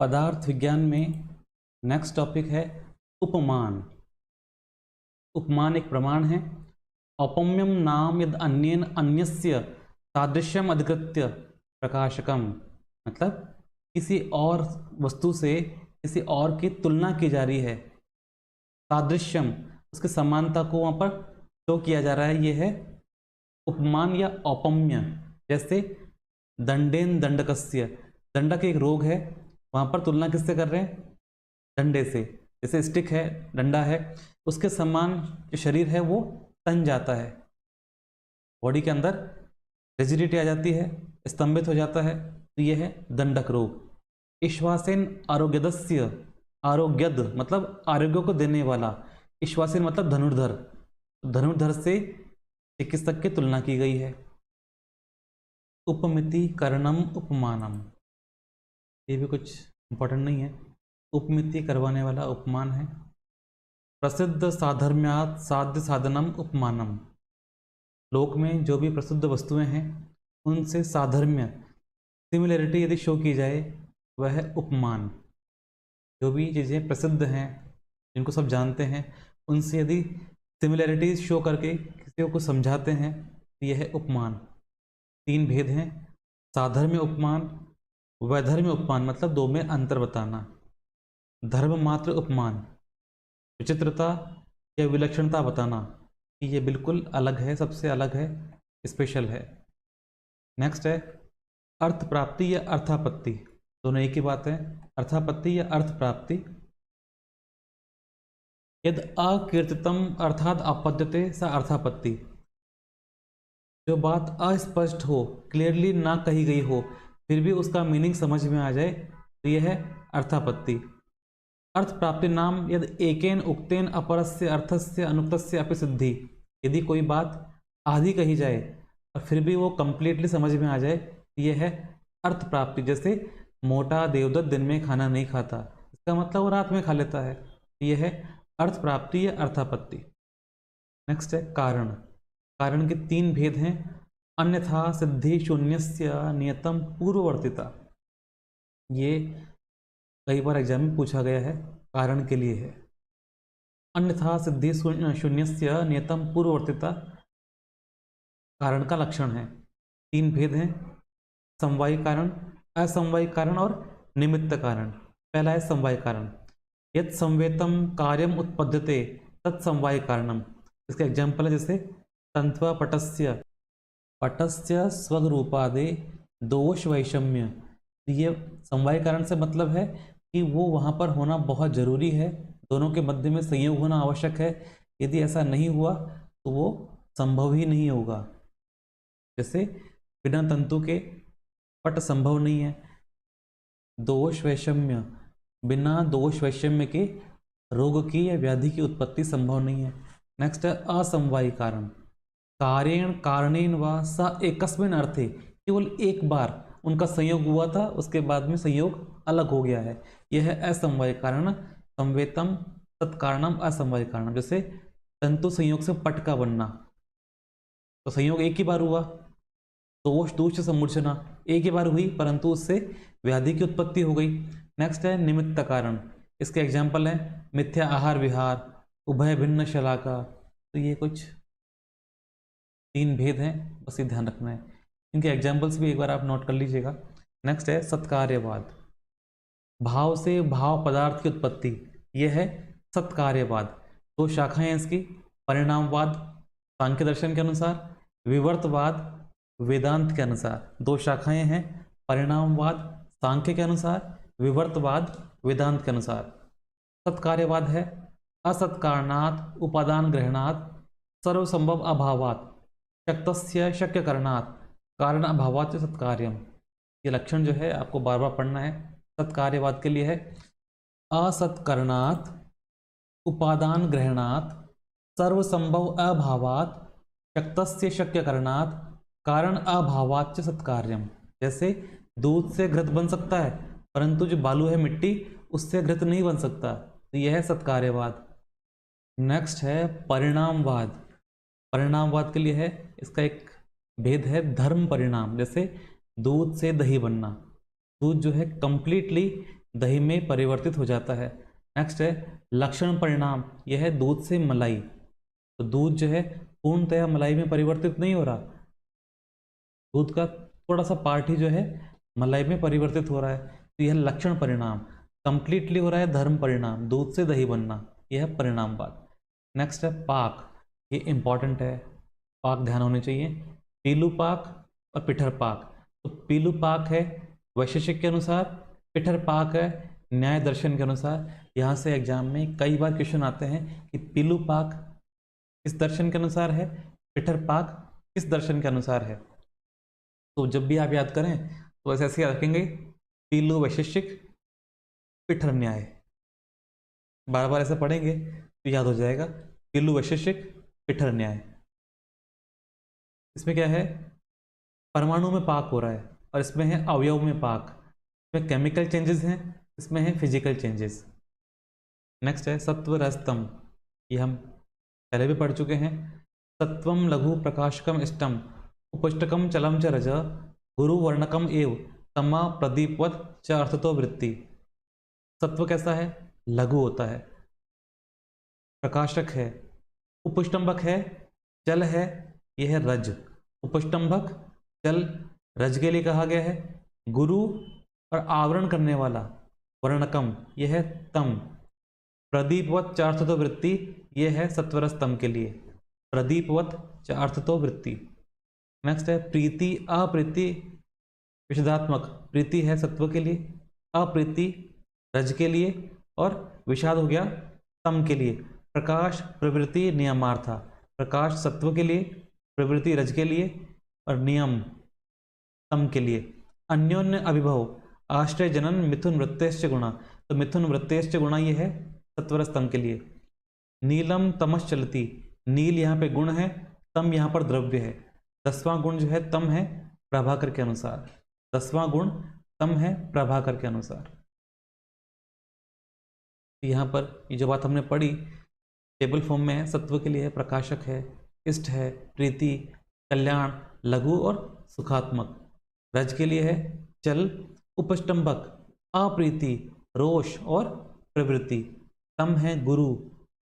पदार्थ विज्ञान में नेक्स्ट टॉपिक है उपमान। उपमान एक प्रमाण है। औपम्यम नाम यद अन्येन अन्यस्य सादृश्यम अधिकृत्य प्रकाशकम, मतलब किसी और वस्तु से किसी और की तुलना की जा रही है। सादृश्यम, उसकी समानता को वहाँ पर शो किया जा रहा है, ये है उपमान या औपम्य। जैसे दंडेन दंडकस्य, दंडक एक रोग है, वहाँ पर तुलना किससे कर रहे हैं? डंडे से। जैसे स्टिक है, डंडा है, उसके समान जो शरीर है वो तन जाता है, बॉडी के अंदर रिजिडिटी आ जाती है, स्तंभित हो जाता है, तो ये है दंडक रोग। ईश्वासेन आरोग्यदस्य, आरोग्यद मतलब आरोग्य को देने वाला, ईश्वासेन मतलब धनुर्धर, धनुर्धर से चिकित्सक की तुलना की गई है। उपमिति करणम उपमानम, ये भी कुछ इंपॉर्टेंट नहीं है। उपमिति करवाने वाला उपमान है। प्रसिद्ध साधर्म्यात् साध्य साधनम उपमानम, लोक में जो भी प्रसिद्ध वस्तुएं हैं उनसे साधर्म्य सिमिलरिटी यदि शो की जाए वह है उपमान। जो भी चीज़ें प्रसिद्ध हैं जिनको सब जानते हैं उनसे यदि सिमिलरिटीज शो करके किसी को कुछ समझाते हैं तो यह है उपमान। तीन भेद हैं, साधर्म्य उपमान, वैधर्म्य उपमान मतलब दो में अंतर बताना, धर्म मात्र उपमान विचित्रता या विलक्षणता बताना कि ये बिल्कुल अलग है, सबसे अलग है, स्पेशल है। नेक्स्ट है अर्थ प्राप्ति या अर्थापत्ति, दोनों एक ही बात है। अर्थापत्ति या अर्थ प्राप्ति, यद अकीर्तितम अर्थात आपद्यते सा अर्थापत्ति, जो बात अस्पष्ट हो, क्लियरली ना कही गई हो, फिर भी उसका मीनिंग समझ में आ जाए तो यह है अर्थापत्ति। अर्थ प्राप्ति नाम यद एकेन उक्तेन अपरस्य अर्थस्य अनुक्तस्य अपि सिद्धि, यदि कोई बात आधी कही जाए और फिर भी वो कंप्लीटली समझ में आ जाए तो यह है अर्थ प्राप्ति। जैसे मोटा देवदत्त दिन में खाना नहीं खाता, इसका मतलब वो रात में खा लेता है, यह है अर्थ प्राप्ति या अर्थापत्ति। नेक्स्ट है कारण। कारण के तीन भेद हैं। अन्यथा सिद्धि शून्यस्य नियतम पूर्ववर्तिता, ये कई बार एग्जाम में पूछा गया है, कारण के लिए है। अन्यथा सिद्धि शून्यस्य नियतम पूर्ववर्तिता कारण का लक्षण है। तीन भेद हैं, समवायी कारण, असमवायी कारण और निमित्त कारण। पहला है समवायी कारण, यद संवेतम कार्यम उत्पद्यते तत्समवायी कारणम। इसका एग्जाम्पल है जैसे तंत्वा पटस्य, पटस्य स्वरूपादे दोष वैषम्य। ये समवायी कारण से मतलब है कि वो वहाँ पर होना बहुत जरूरी है, दोनों के मध्य में संयोग होना आवश्यक है। यदि ऐसा नहीं हुआ तो वो संभव ही नहीं होगा। जैसे बिना तंतु के पट संभव नहीं है। दोष वैषम्य, बिना दोष वैषम्य के रोग की या व्याधि की उत्पत्ति संभव नहीं है। नेक्स्ट है असमवायी कारण, कार्येण कारणेन व स एकस्मिन् अर्थे, केवल एक बार उनका संयोग हुआ था, उसके बाद में संयोग अलग हो गया है, यह है असमवायी कारण। संवेतम तत्कारणम असमवायी कारण। जैसे तंतु संयोग से पट का बनना, तो संयोग एक ही बार हुआ, दोष दूष समूर्छना एक ही बार हुई, परंतु उससे व्याधि की उत्पत्ति हो गई। नेक्स्ट है निमित्त कारण, इसके एग्जाम्पल है मिथ्या आहार विहार, उभय भिन्न शलाका। तो ये कुछ तीन भेद हैं, बस ये ध्यान रखना है। इनके एग्जाम्पल्स भी एक बार आप नोट कर लीजिएगा। नेक्स्ट है सत्कार्यवाद, भाव से भाव पदार्थ की उत्पत्ति, यह है सत्कार्यवाद। दो शाखाएं हैं इसकी, परिणामवाद सांख्य दर्शन के अनुसार, विवर्तवाद वेदांत के अनुसार। दो शाखाएं हैं, परिणामवाद सांख्य के अनुसार, विवर्तवाद वेदांत के अनुसार। सत्कार्यवाद है असत्कारणात् उपादान ग्रहणात् सर्वसंभव अभावात् शक्तस्य शक्य करणात् कारण अभावात् सत्कार्यम। ये लक्षण जो है आपको बार बार पढ़ना है। सत्कार्यवाद के लिए है असत्करणात् उपादान ग्रहणात् सर्वसंभव अभावात् शक्तस्य शक्य करणात् कारण अभावात् सत्कार्यम। जैसे दूध से घृत बन सकता है, परंतु जो बालू है मिट्टी, उससे घृत नहीं बन सकता, तो यह है सत्कार्यवाद। नेक्स्ट है परिणामवाद। परिणामवाद के लिए है, इसका एक भेद है धर्म परिणाम। जैसे दूध से दही बनना, दूध जो है कंप्लीटली दही में परिवर्तित हो जाता है। नेक्स्ट है लक्षण परिणाम, यह है दूध से मलाई। तो दूध जो है पूर्णतया मलाई में परिवर्तित नहीं हो रहा, दूध का थोड़ा सा पार्ट ही जो है मलाई में परिवर्तित हो रहा है, तो यह लक्षण परिणाम। कंप्लीटली हो रहा है धर्म परिणाम, दूध से दही बनना, यह है परिणामवाद। नेक्स्ट है पाक, ये इंपॉर्टेंट है, पाक ध्यान होने चाहिए। पीलू पाक और पिठर पाक। तो पीलू पाक है वैशेषिक के अनुसार, पिठर पाक है न्याय दर्शन के अनुसार। यहाँ से एग्जाम में कई बार क्वेश्चन आते हैं कि पीलू पाक किस दर्शन के अनुसार है, पिठर पाक किस दर्शन के अनुसार है। तो जब भी आप याद करें तो ऐसे याद रखेंगे, पीलू वैशेषिक, पिठर न्याय, बार बार ऐसे पढ़ेंगे तो याद हो जाएगा, पीलू वैशेषिक, पिठर न्याय। इसमें क्या है, परमाणु में पाक हो रहा है और इसमें है अवयव में पाक, इसमें केमिकल चेंजेस हैं, इसमें है फिजिकल चेंजेस। नेक्स्ट है सत्व रजतम, ये हम पहले भी पढ़ चुके हैं। सत्वम लघु प्रकाशकम इष्टम उपष्टकम चलम च रज गुरु वर्णकम एव तमा प्रदीपवत च अर्थतो वृत्ति। सत्व कैसा है, लघु होता है, प्रकाशक है, उपष्टंभक है, चल है, यह है रज। उपष्टंभक चल रज के लिए कहा गया है। गुरु और आवरण करने वाला वर्णकम, यह है तम। प्रदीपवत चार्थतो वृत्ति, यह है सत्वरस तम के लिए, प्रदीपवत चार्थतो वृत्ति। नेक्स्ट है प्रीति अप्रीति विषदात्मक, प्रीति है सत्व के लिए, अप्रीति रज के लिए और विषाद हो गया तम के लिए। प्रकाश प्रवृत्ति नियमार्था, प्रकाश सत्व के लिए, प्रवृत्ति रज के लिए और नियम तम के लिए। अन्योन्य अभिभव आश्रय जनन मिथुन वृत्तेश्च गुणा, तो मिथुन वृत्तेश्च गुणा ये है सत्वरस तम के लिए। नीलम तमस चलती, नील यहाँ पे गुण है, तम यहाँ पर द्रव्य है। 10वां गुण जो है तम है प्रभाकर के अनुसार, 10वां गुण तम है प्रभाकर के अनुसार। यहाँ पर ये जो बात हमने पढ़ी टेबल फॉर्म में है, सत्व के लिए प्रकाशक है, इष्ट है, प्रीति, कल्याण, लघु और सुखात्मक। रज के लिए है चल, उपष्टंभक, अप्रीति, रोष और प्रवृत्ति। तम है गुरु,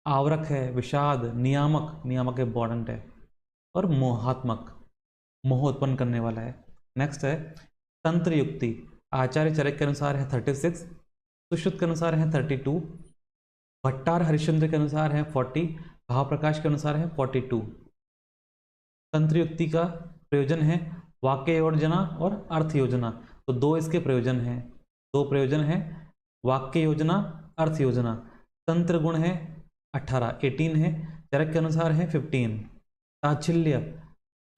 आवरक है विषाद, नियामक, नियामक इंपॉर्टेंट है, और मोहात्मक, मोह उत्पन्न करने वाला है। नेक्स्ट है तंत्र युक्ति, आचार्य चरक के अनुसार है 36, सुश्रुत के अनुसार है 32, भट्टार हरिश्चंद्र के अनुसार है 40, भाव प्रकाश के अनुसार है 42। तंत्र युक्ति का प्रयोजन है वाक्य योजना और अर्थ योजना, तो दो इसके प्रयोजन हैं, दो प्रयोजन हैं, वाक्य योजना, अर्थ योजना। तंत्र गुण है 18 है, चरक के अनुसार है 15। ताच्छिल्य,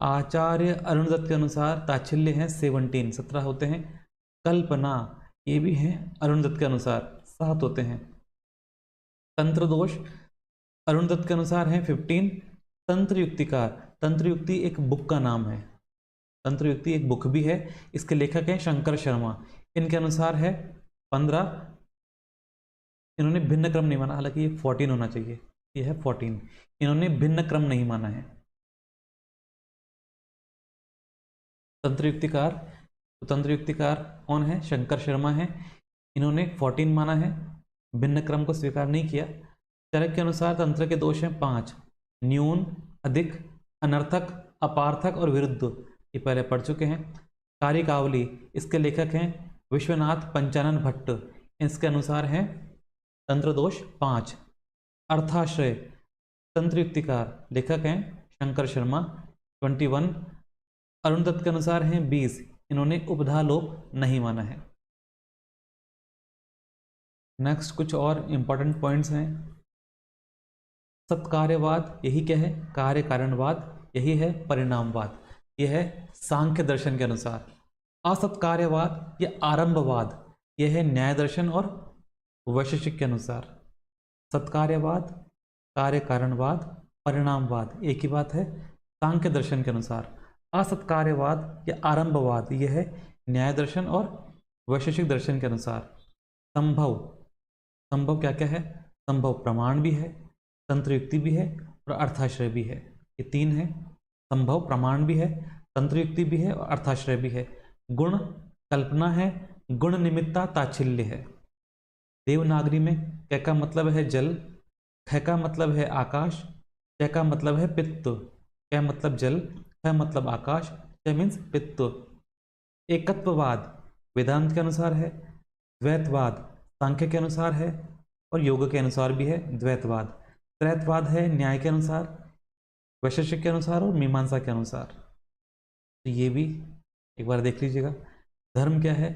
आचार्य अरुण दत्त के अनुसार ताच्छिल्य है 17 होते हैं। कल्पना, ये भी है अरुण दत्त के अनुसार 7 होते हैं। तंत्र दोष अरुण दत्त के अनुसार है 15। तंत्र युक्तिकार, तंत्र युक्ति एक बुक का नाम है, तंत्र युक्ति एक बुक भी है, इसके लेखक हैं शंकर शर्मा, इनके अनुसार है 15। इन्होंने भिन्न क्रम नहीं माना, हालांकि ये 14 होना चाहिए, ये है 14, इन्होंने भिन्न क्रम नहीं माना है। तंत्र युक्तिकार, तो तंत्र युक्तिकार कौन है, शंकर शर्मा है, इन्होंने 14 माना है, भिन्न क्रम को स्वीकार नहीं किया। चरक के अनुसार तंत्र के दोष हैं 5, न्यून, अधिक, अनर्थक, अपार्थक और विरुद्ध, ये पहले पढ़ चुके हैं। कारिकावली, इसके लेखक हैं विश्वनाथ पंचानन भट्ट, इसके अनुसार है तंत्र दोष 5। अर्थाश्रय, तंत्र युक्तिकार, लेखक हैं शंकर शर्मा 21। अरुण दत्त के अनुसार हैं 20, इन्होंने उपधा लोप नहीं माना है। नेक्स्ट कुछ और इंपॉर्टेंट पॉइंट्स हैं। सत्कार्यवाद, यही क्या है, कार्य कारणवाद, यही है परिणामवाद, यह है सांख्य दर्शन के अनुसार। असत्कार्यवाद या आरंभवाद, यह है न्याय दर्शन और वैशेषिक के अनुसार। सत्कार्यवाद, कार्य कारणवाद, परिणामवाद एक ही बात है सांख्य दर्शन के अनुसार। असत्कार्यवाद या आरंभवाद, यह है न्याय दर्शन और वैशेषिक दर्शन के अनुसार। संभव, संभव क्या क्या है, संभव प्रमाण भी है, तंत्र युक्ति भी है और अर्थाश्रय भी है, ये 3 है। संभव प्रमाण भी है, तंत्र युक्ति भी है और अर्थाश्रय भी है। गुण कल्पना है, गुण निमित्ता ताच्छिल्य है, देवनागरी में क का मतलब है जल, ख का मतलब है आकाश, च का मतलब है पित्त। क मतलब जल, ख मतलब आकाश, च मीन्स पित्त। एकत्ववाद वेदांत के अनुसार है, द्वैतवाद सांख्य के अनुसार है और योग के अनुसार भी है द्वैतवाद। त्रैतवाद है न्याय के अनुसार, वैशेषिक के अनुसार और मीमांसा के अनुसार। तो ये भी एक बार देख लीजिएगा। धर्म क्या है?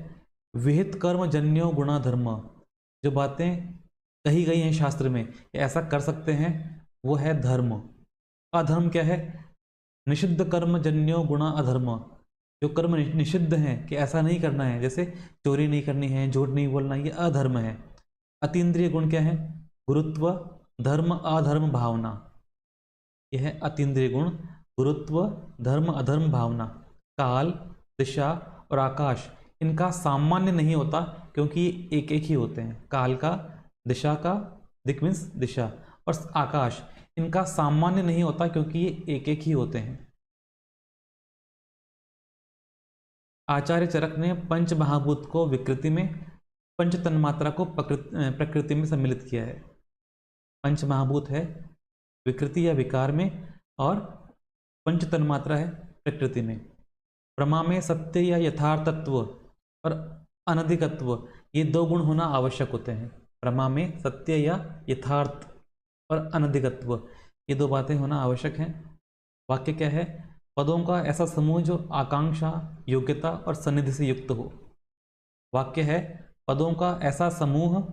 विहित कर्म जन्यो गुणा धर्म। जो बातें कही गई हैं शास्त्र में कि ऐसा कर सकते हैं वो है धर्म। अधर्म क्या है? निषिद्ध कर्म जन्यो गुणा अधर्म। जो कर्म निषिद्ध हैं कि ऐसा नहीं करना है, जैसे चोरी नहीं करनी है, झूठ नहीं बोलना, ये अधर्म है। अतीन्द्रिय गुण क्या है? गुरुत्व, धर्म, अधर्म, भावना। यह है अतीन्द्रिय गुण, गुरुत्व, धर्म, अधर्म, भावना। काल, दिशा और आकाश इनका सामान्य नहीं होता क्योंकि ये एक एक ही होते हैं। काल का, दिशा का, दिक मीन्स दिशा, और आकाश इनका सामान्य नहीं होता क्योंकि ये एक एक ही होते हैं। आचार्य चरक ने पंच महाभूत को विकृति में, पंच तन्मात्रा को प्रकृति में सम्मिलित किया है। पंच महाभूत है विकृति या विकार में और पंच तन्मात्रा है प्रकृति में। प्रमा में सत्य या यथार्थत्व और अनधिकत्व ये दो गुण होना आवश्यक होते हैं। प्रमा में सत्य या यथार्थ और अनधिकत्व ये दो बातें होना आवश्यक हैं। वाक्य क्या है? पदों का ऐसा समूह जो आकांक्षा, योग्यता और सन्निधि से युक्त हो। वाक्य है पदों का ऐसा समूह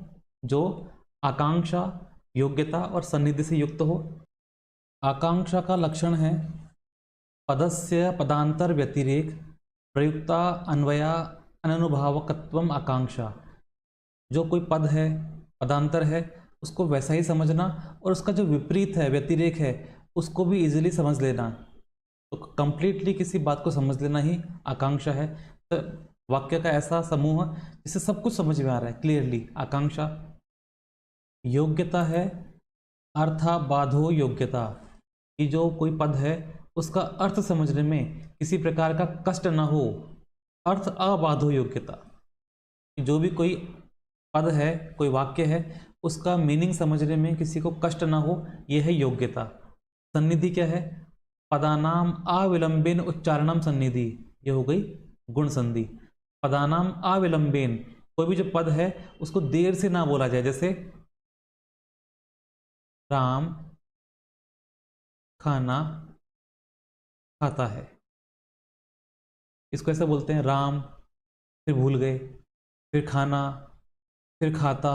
जो आकांक्षा, योग्यता और सन्निधि से युक्त हो। आकांक्षा का लक्षण है पदस्य पदांतर व्यतिरेक प्रयुक्ता अन्वया अननुभावकत्वम आकांक्षा। जो कोई पद है, पदांतर है, उसको वैसा ही समझना और उसका जो विपरीत है, व्यतिरेक है, उसको भी इजीली समझ लेना। तो कंप्लीटली किसी बात को समझ लेना ही आकांक्षा है। तो वाक्य का ऐसा समूह जिससे सब कुछ समझ में आ रहा है क्लियरली, आकांक्षा। योग्यता है अर्थाबाधो योग्यता, कि जो कोई पद है उसका अर्थ समझने में किसी प्रकार का कष्ट न हो, अर्थ अबाधो योग्यता। जो भी कोई पद है, कोई वाक्य है, उसका मीनिंग समझने में किसी को कष्ट ना हो, यह है योग्यता। सन्निधि क्या है? पदानाम अविलंबेन उच्चारणम सन्निधि, ये हो गई गुण संधि। पदानाम अविलंबेन, कोई भी जो पद है उसको देर से ना बोला जाए, जैसे राम खाना खाता है, इसको ऐसे बोलते हैं राम, फिर भूल गए, फिर खाना, फिर खाता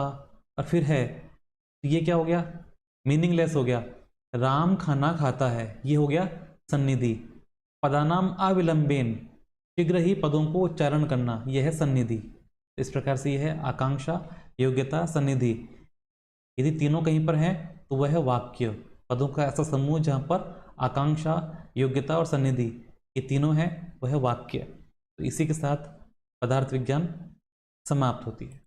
और फिर है, तो ये क्या हो गया? मीनिंगलेस हो गया। राम खाना खाता है, ये हो गया सन्निधि। पदानाम अविलंबेन, शीघ्र ही पदों को उच्चारण करना, यह है सन्निधि। इस प्रकार से यह है आकांक्षा, योग्यता, सन्निधि। यदि तीनों कहीं पर हैं तो वह है वाक्य। पदों का ऐसा समूह जहाँ पर आकांक्षा, योग्यता और सन्निधि ये तीनों हैं, वह है वाक्य। तो इसी के साथ पदार्थ विज्ञान समाप्त होती है।